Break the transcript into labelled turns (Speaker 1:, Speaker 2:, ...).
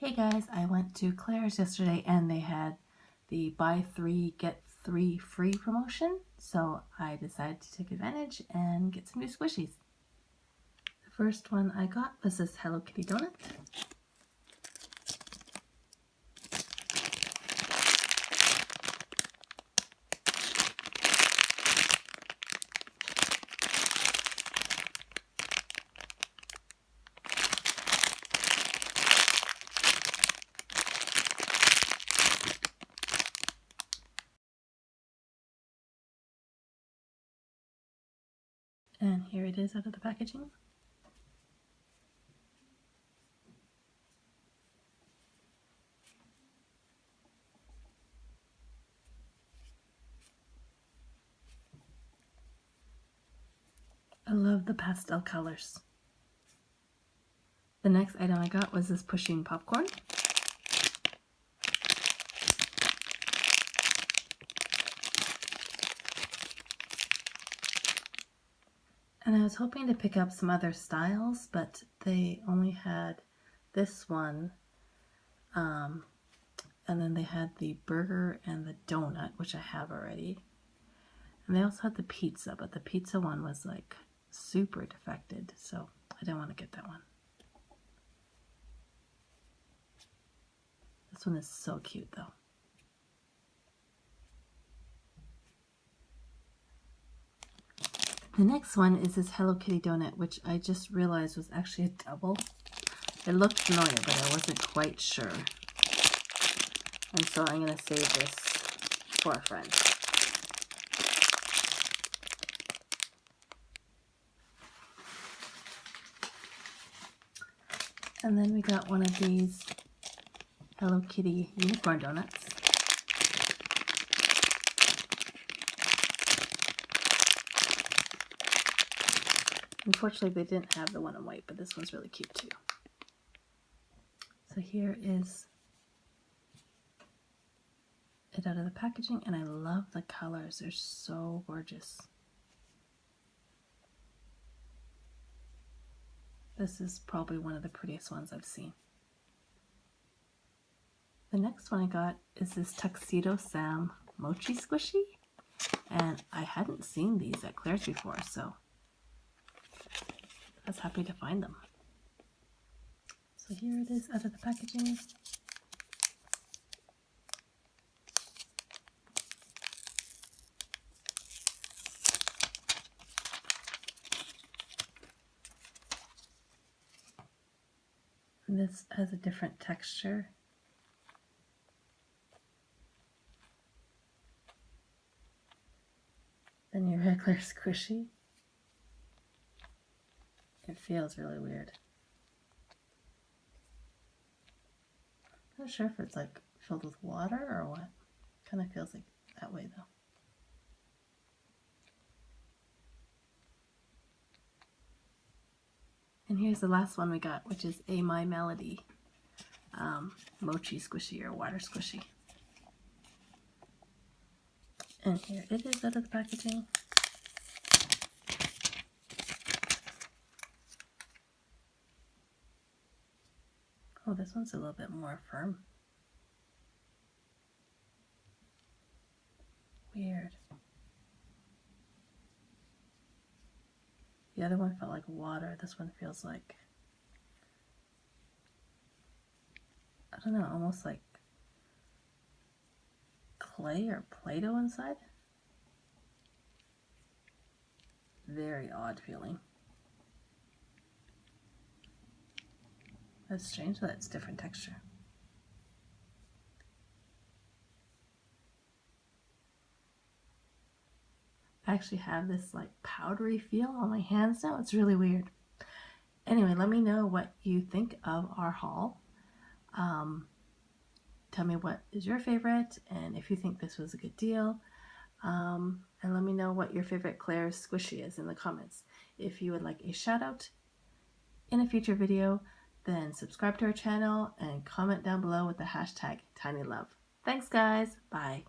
Speaker 1: Hey guys, I went to Claire's yesterday and they had the buy 3 get 3 free promotion, so I decided to take advantage and get some new squishies. The first one I got was this Hello Kitty donut. And here it is out of the packaging. I love the pastel colors. The next item I got was this Pusheen popcorn. And I was hoping to pick up some other styles, but they only had this one. And then they had the burger and the donut, which I have already. And they also had the pizza, but the pizza one was like super defected, so I didn't want to get that one. This one is so cute though. The next one is this Hello Kitty donut, which I just realized was actually a double. It looked familiar, but I wasn't quite sure. And so I'm going to save this for a friend. And then we got one of these Hello Kitty unicorn donuts. Unfortunately, they didn't have the one in white, but this one's really cute too. So here is it out of the packaging, and I love the colors. They're so gorgeous. This is probably one of the prettiest ones I've seen. The next one I got is this Tuxedo Mochi Squishy, and I hadn't seen these at Claire's before, so I was happy to find them. So here it is out of the packaging. And this has a different texture. Than your regular squishy. It feels really weird. I'm not sure if it's like filled with water or what. Kind of feels like that way though. And here's the last one we got, which is a Mochi Melody Mochi Squishy or water squishy. And here it is out of the packaging. Oh, this one's a little bit more firm. Weird. The other one felt like water. This one feels like, I don't know, almost like clay or Play-Doh inside. Very odd feeling. That's strange that it's different texture. I actually have this like powdery feel on my hands now. It's really weird. Anyway, let me know what you think of our haul. Tell me what is your favorite and if you think this was a good deal. And let me know what your favorite Claire's squishy is in the comments. If you would like a shout out in a future video, then subscribe to our channel and comment down below with the hashtag TinyLove. Thanks guys, bye.